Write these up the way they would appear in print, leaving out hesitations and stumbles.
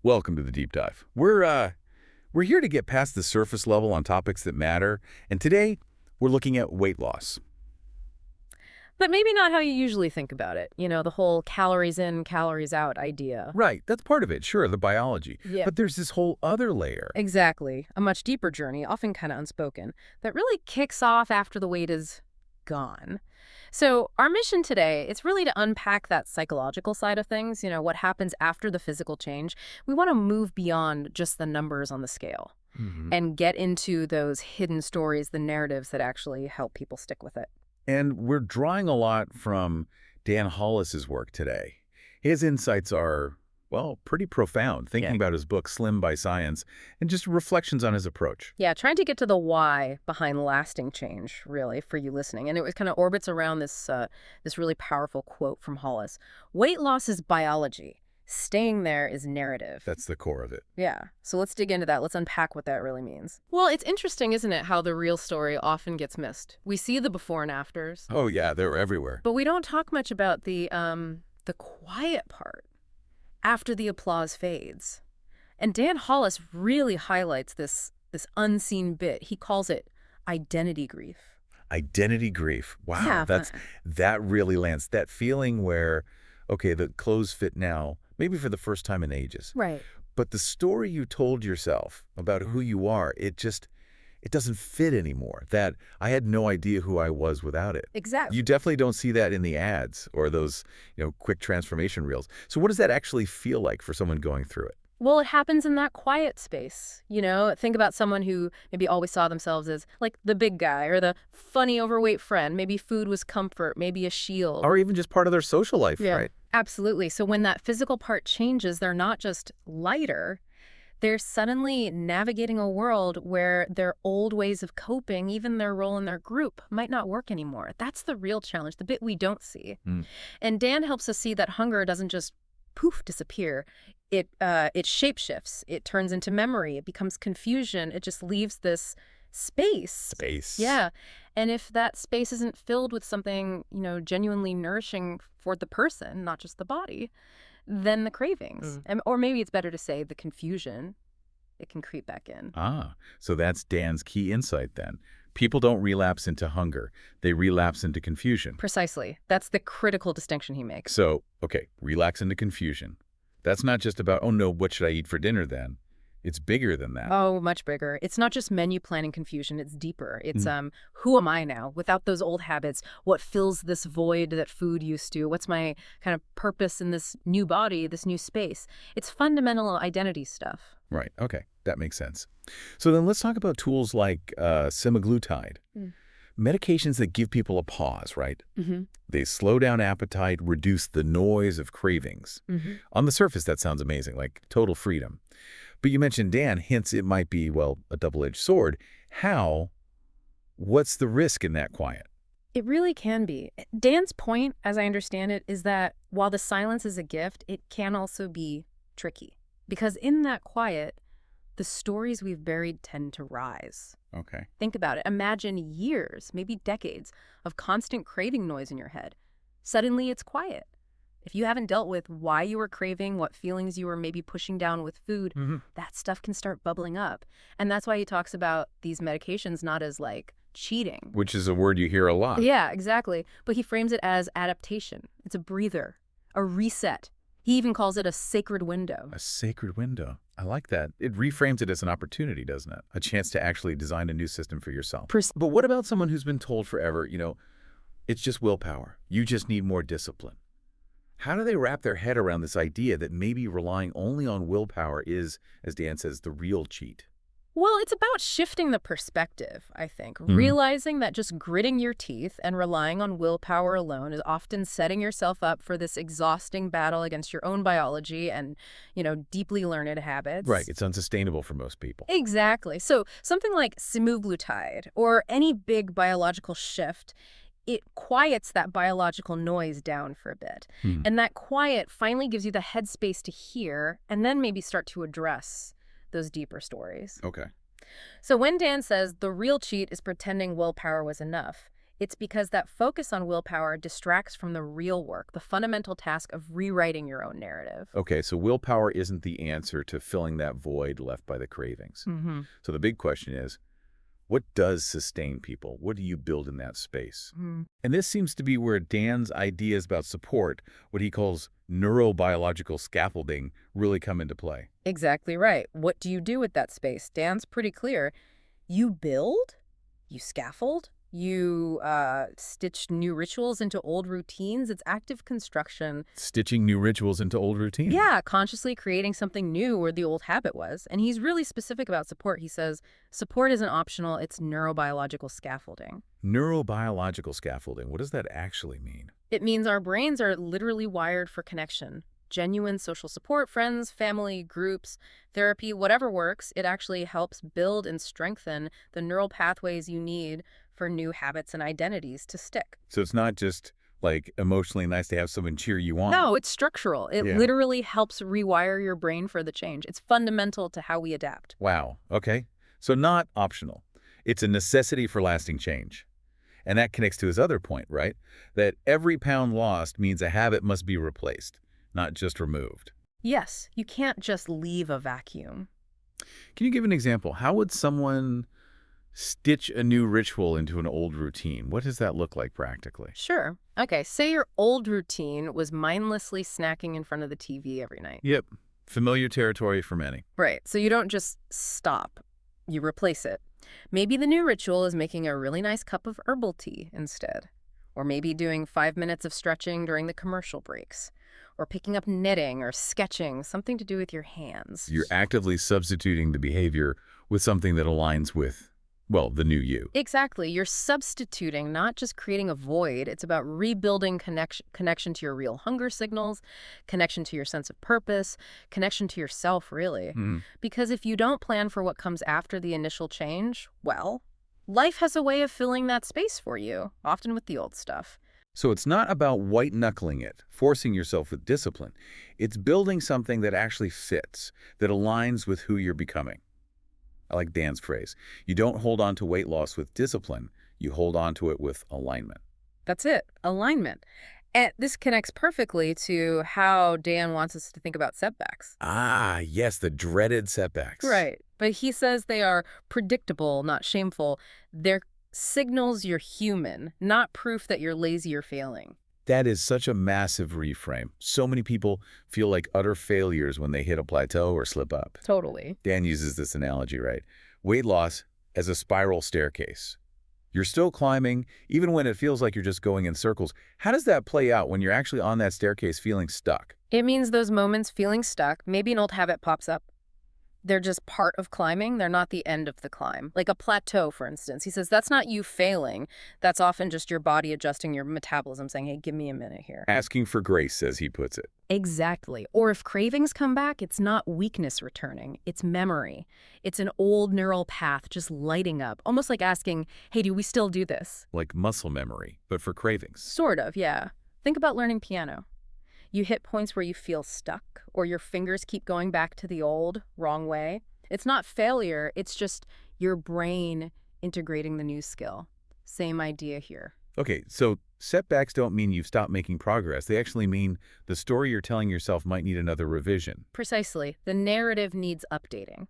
Welcome to the deep dive. We're here to get past the surface level on topics that matter, and today we're looking at weight loss. But maybe not how you usually think about it. The whole calories in, calories out idea. Right, that's part of it, sure, the biology. Yeah. But there's this whole other layer. Exactly. A much deeper journey, often kind of unspoken, that really kicks off after the weight is gone. So our mission today, it's really to unpack that psychological side of things, what happens after the physical change. We want to move beyond just the numbers on the scale and get into those hidden stories, the narratives that actually help people stick with it. And we're drawing a lot from Dan Hollis's work today. His insights are, well, pretty profound, thinking about his book, Slim by Science, and just reflections on his approach. Yeah, trying to get to the why behind lasting change, really, for you listening. And it kind of orbits around this really powerful quote from Hollis. Weight loss is biology. Staying there is narrative. That's the core of it. Yeah. So let's dig into that. Let's unpack what that really means. Well, it's interesting, isn't it, how the real story often gets missed. We see the before and afters. Oh, yeah, they're everywhere. But we don't talk much about the quiet part after the applause fades. And Dan Hollis really highlights this unseen bit. He calls it identity grief. Identity grief. Wow, Yeah, that really lands. That feeling where, okay, the clothes fit now, maybe for the first time in ages. right. But the story you told yourself about who you are, it doesn't fit anymore. That I had no idea who I was without it. Exactly. You definitely don't see that in the ads or those, quick transformation reels. So what does that actually feel like for someone going through it? Well, it happens in that quiet space. Think about someone who maybe always saw themselves as like the big guy or the funny overweight friend. Maybe food was comfort, maybe a shield. Or even just part of their social life, Yeah, right? absolutely. So when that physical part changes, they're not just lighter, they're suddenly navigating a world where their old ways of coping, even their role in their group, might not work anymore. That's the real challenge, the bit we don't see. And Dan helps us see that hunger doesn't just poof disappear. It shapeshifts. It turns into memory. It becomes confusion. It just leaves this space. Space. Yeah. And if that space isn't filled with something, genuinely nourishing for the person, not just the body, then the cravings, or maybe it's better to say the confusion, it can creep back in. So that's Dan's key insight then. People don't relapse into hunger. They relapse into confusion. Precisely. That's the critical distinction he makes. So, okay, relax into confusion. That's not just about, oh no, what should I eat for dinner then? It's bigger than that. Oh, much bigger. It's not just menu planning confusion. It's deeper. It's who am I now without those old habits? What fills this void that food used to? What's my kind of purpose in this new body, this new space? It's fundamental identity stuff. Right, okay, that makes sense. So then let's talk about tools like semaglutide. Medications that give people a pause, right? They slow down appetite, reduce the noise of cravings. On the surface, that sounds amazing, like total freedom. But you mentioned Dan hints it might be, well, a double-edged sword. How? What's the risk in that quiet? It really can be. Dan's point, as I understand it, is that while the silence is a gift, it can also be tricky. Because in that quiet, the stories we've buried tend to rise. Okay. Think about it. Imagine years, maybe decades, of constant craving noise in your head. Suddenly it's quiet. If you haven't dealt with why you were craving, what feelings you were maybe pushing down with food, that stuff can start bubbling up. And that's why he talks about these medications not as like cheating. Which is a word you hear a lot. Yeah, exactly. But he frames it as adaptation. It's a breather, a reset. He even calls it a sacred window. A sacred window. I like that. It reframes it as an opportunity, doesn't it? A chance to actually design a new system for yourself. But what about someone who's been told forever, it's just willpower. You just need more discipline. How do they wrap their head around this idea that maybe relying only on willpower is, as Dan says, the real cheat? Well, it's about shifting the perspective, I think. Realizing that just gritting your teeth and relying on willpower alone is often setting yourself up for this exhausting battle against your own biology and, deeply learned habits. Right. It's unsustainable for most people. Exactly. So something like semaglutide or any big biological shift, it quiets that biological noise down for a bit. And that quiet finally gives you the headspace to hear and then maybe start to address those deeper stories. Okay. So when Dan says the real cheat is pretending willpower was enough, It's because that focus on willpower distracts from the real work, the fundamental task of rewriting your own narrative. Okay, so willpower isn't the answer to filling that void left by the cravings. Mm-hmm. So the big question is, what does sustain people? What do you build in that space? And this seems to be where Dan's ideas about support, what he calls neurobiological scaffolding, really come into play. Exactly right. What do you do with that space? Dan's pretty clear. You build, you scaffold, you stitch new rituals into old routines. It's active construction. Stitching new rituals into old routines. Yeah, consciously creating something new where the old habit was. And he's really specific about support. He says, support isn't optional, it's neurobiological scaffolding. Neurobiological scaffolding, what does that actually mean? It means our brains are literally wired for connection. Genuine social support, friends, family, groups, therapy, whatever works, it actually helps build and strengthen the neural pathways you need for new habits and identities to stick. So it's not just like emotionally nice to have someone cheer you on. No, it's structural. It literally helps rewire your brain for the change. It's fundamental to how we adapt. Wow. Okay. So not optional. It's a necessity for lasting change. And that connects to his other point, right? That every pound lost means a habit must be replaced, not just removed. Yes, you can't just leave a vacuum. Can you give an example? How would someone stitch a new ritual into an old routine? What does that look like practically? Sure. Okay, say your old routine was mindlessly snacking in front of the TV every night. Yep. Familiar territory for many. Right, so you don't just stop. You replace it. Maybe the new ritual is making a really nice cup of herbal tea instead. Or maybe doing 5 minutes of stretching during the commercial breaks. Or picking up knitting or sketching, something to do with your hands. You're actively substituting the behavior with something that aligns with, well, the new you. Exactly. You're substituting, not just creating a void. It's about rebuilding connection to your real hunger signals, connection to your sense of purpose, connection to yourself, really. Because if you don't plan for what comes after the initial change, well, life has a way of filling that space for you, often with the old stuff. So it's not about white-knuckling it, forcing yourself with discipline. It's building something that actually fits, that aligns with who you're becoming. I like Dan's phrase. You don't hold on to weight loss with discipline. You hold on to it with alignment. That's it, alignment. And this connects perfectly to how Dan wants us to think about setbacks. Ah, yes, the dreaded setbacks. Right. But he says they are predictable, not shameful. They're signals you're human, not proof that you're lazy or failing. That is such a massive reframe. So many people feel like utter failures when they hit a plateau or slip up. Totally. Dan uses this analogy, right? Weight loss as a spiral staircase. You're still climbing, even when it feels like you're just going in circles. How does that play out when you're actually on that staircase feeling stuck? It means those moments feeling stuck, maybe an old habit pops up. They're just part of climbing. They're not the end of the climb. Like a plateau, for instance. He says that's not you failing. That's often just your body adjusting your metabolism, saying, hey, give me a minute here. Asking for grace, as he puts it. Exactly. Or if cravings come back, it's not weakness returning. It's memory. It's an old neural path just lighting up, almost like asking, hey, do we still do this? Like muscle memory, but for cravings. Sort of, yeah. Think about learning piano. You hit points where you feel stuck, or your fingers keep going back to the old, wrong way. It's not failure, it's just your brain integrating the new skill. Same idea here. Okay, so setbacks don't mean you've stopped making progress. They actually mean the story you're telling yourself might need another revision. Precisely. The narrative needs updating.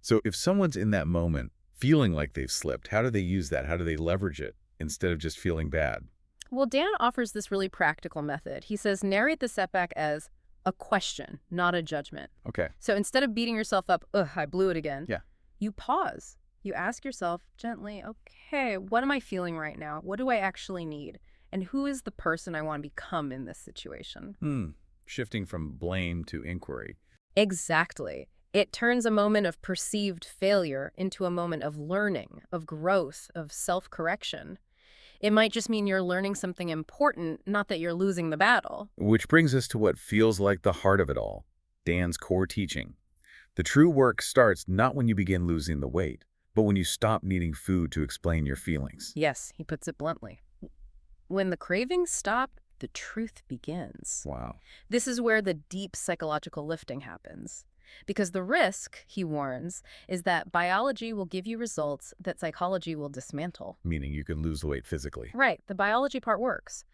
So if someone's in that moment feeling like they've slipped, how do they use that? How do they leverage it instead of just feeling bad? Well, Dan offers this really practical method. He says narrate the setback as a question, not a judgment. Okay. So instead of beating yourself up, ugh, I blew it again. Yeah. You pause. You ask yourself gently, okay, what am I feeling right now? What do I actually need? And who is the person I want to become in this situation? Shifting from blame to inquiry. Exactly. It turns a moment of perceived failure into a moment of learning, of growth, of self-correction. It might just mean you're learning something important, not that you're losing the battle. Which brings us to what feels like the heart of it all, Dan's core teaching. The true work starts not when you begin losing the weight, but when you stop needing food to explain your feelings. Yes, he puts it bluntly. When the cravings stop, the truth begins. Wow. This is where the deep psychological lifting happens. Because the risk, he warns, is that biology will give you results that psychology will dismantle. Meaning you can lose the weight physically. Right, the biology part works.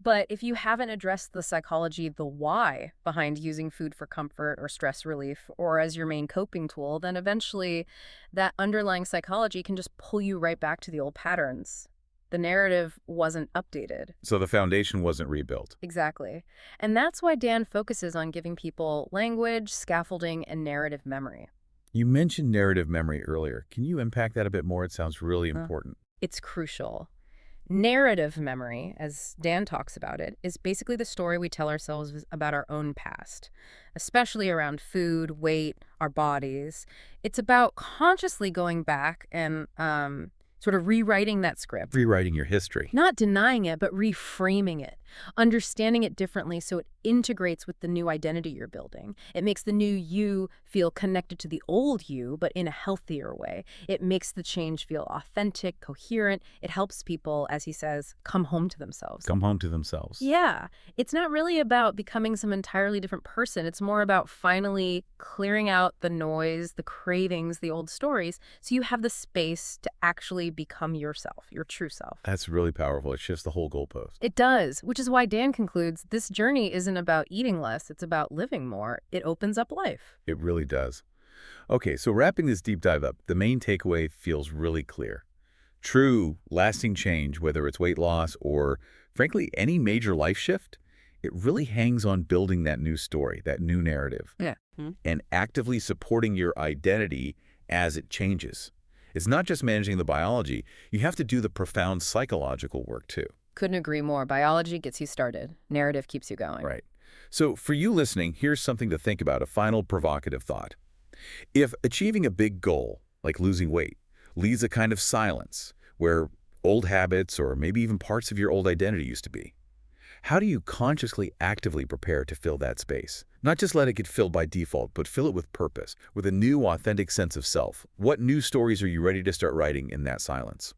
But if you haven't addressed the psychology, the why behind using food for comfort or stress relief or as your main coping tool, then eventually that underlying psychology can just pull you right back to the old patterns. The narrative wasn't updated. So the foundation wasn't rebuilt. Exactly. And that's why Dan focuses on giving people language, scaffolding, and narrative memory. You mentioned narrative memory earlier. Can you unpack that a bit more? It sounds really Uh, important. It's crucial. Narrative memory, as Dan talks about it, is basically the story we tell ourselves about our own past, especially around food, weight, our bodies. It's about consciously going back and sort of rewriting that script. Rewriting your history. Not denying it, but reframing it, understanding it differently so it integrates with the new identity you're building. It makes the new you feel connected to the old you, but in a healthier way. It makes the change feel authentic, coherent. It helps people, as he says, come home to themselves. Come home to themselves. Yeah, it's not really about becoming some entirely different person. It's more about finally clearing out the noise, the cravings, the old stories, so you have the space to actually become yourself, your true self. That's really powerful. It shifts the whole goalpost. It does, which is why Dan concludes this journey isn't about eating less, it's about living more. It opens up life. It really does. Okay, so wrapping this deep dive up, the main takeaway feels really clear. True, lasting change, whether it's weight loss or, frankly, any major life shift, it really hangs on building that new story, that new narrative, Yeah. and actively supporting your identity as it changes. It's not just managing the biology. You have to do the profound psychological work, too. Couldn't agree more. Biology gets you started. Narrative keeps you going. Right. So for you listening, here's something to think about, a final provocative thought. If achieving a big goal, like losing weight, leaves a kind of silence where old habits or maybe even parts of your old identity used to be, how do you consciously, actively prepare to fill that space? Not just let it get filled by default, but fill it with purpose, with a new, authentic sense of self. What new stories are you ready to start writing in that silence?